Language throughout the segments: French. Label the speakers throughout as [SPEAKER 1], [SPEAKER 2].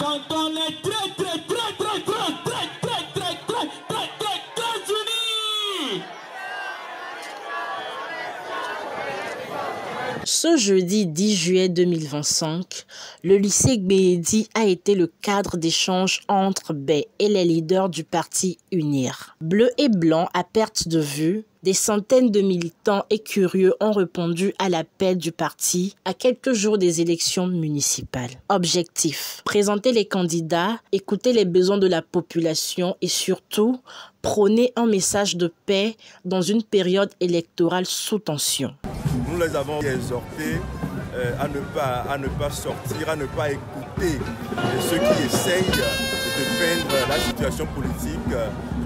[SPEAKER 1] quand on est très unis.
[SPEAKER 2] Ce jeudi 10 juillet 2025, le lycée Gbéhédi a été le cadre d'échange entre BEI et les leaders du parti UNIR. Bleu et blanc à perte de vue, des centaines de militants et curieux ont répondu à l'appel du parti à quelques jours des élections municipales. Objectif: présenter les candidats, écouter les besoins de la population et surtout prôner un message de paix dans une période électorale sous tension.
[SPEAKER 3] Nous les avons exhortés à ne pas sortir, à ne pas écouter ceux qui essayent de peindre la situation politique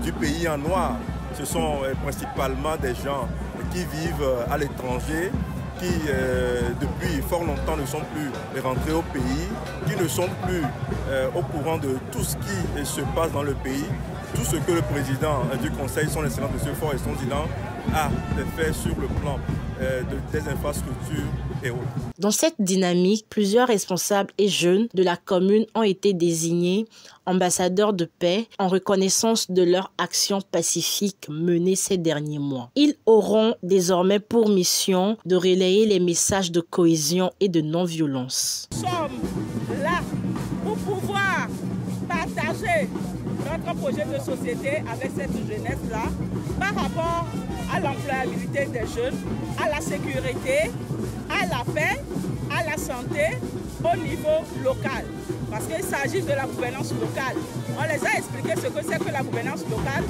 [SPEAKER 3] du pays en noir. Ce sont principalement des gens qui vivent à l'étranger, qui depuis fort longtemps ne sont plus rentrés au pays, qui ne sont plus au courant de tout ce qui se passe dans le pays, tout ce que le président du Conseil, son Excellence M. Faure et son Dylan, a fait sur le plan des infrastructures et autres.
[SPEAKER 2] Dans cette dynamique, plusieurs responsables et jeunes de la commune ont été désignés ambassadeurs de paix en reconnaissance de leur action pacifique menée ces derniers mois. Ils auront désormais pour mission de relayer les messages de cohésion et de non-violence.
[SPEAKER 4] Nous sommes là pour pouvoir partager notre projet de société avec cette jeunesse-là par rapport à l'employabilité des jeunes, à la sécurité, à la paix, à la santé au niveau local. Parce qu'il s'agit de la gouvernance locale. On les a expliqué ce que c'est que la gouvernance locale,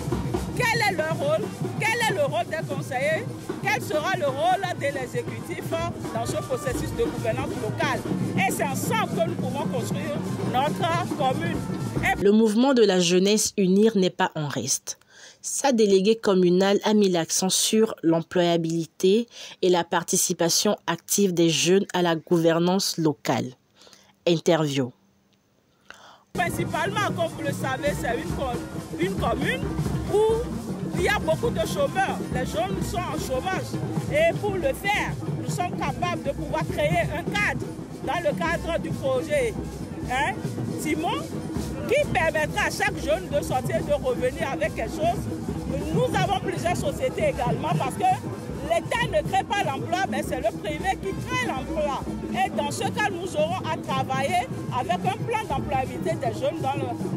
[SPEAKER 4] quel est leur rôle, quel est le rôle des conseillers, quel sera le rôle de l'exécutif dans ce processus de gouvernance locale. Et c'est ensemble que nous pouvons construire notre commune.
[SPEAKER 2] Le mouvement de la jeunesse UNIR n'est pas en reste. Sa déléguée communale a mis l'accent sur l'employabilité et la participation active des jeunes à la gouvernance locale. Interview.
[SPEAKER 4] Principalement, comme vous le savez, c'est une commune où il y a beaucoup de chômeurs. Les jeunes sont en chômage. Et pour le faire, nous sommes capables de pouvoir créer un cadre dans le cadre du projet Timon, qui permettra à chaque jeune de sortir, de revenir avec quelque chose. Nous avons plusieurs sociétés également parce que l'État ne crée pas l'emploi, mais c'est le privé qui crée l'emploi. Et dans ce cas, nous aurons à travailler avec un plan d'employabilité des jeunes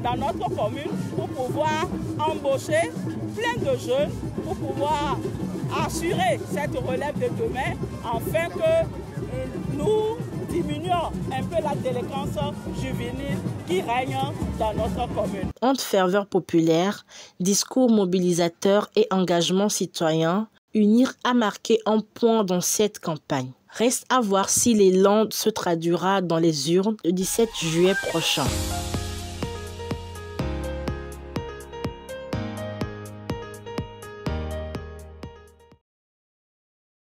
[SPEAKER 4] dans notre commune pour pouvoir embaucher plein de jeunes, pour pouvoir assurer cette relève de demain, afin que nous diminuons un peu la délinquance juvénile qui règne dans notre commune.
[SPEAKER 2] Entre ferveur populaire, discours mobilisateur et engagement citoyen, UNIR a marqué un point dans cette campagne. Reste à voir si l'élan se traduira dans les urnes le 17 juillet prochain.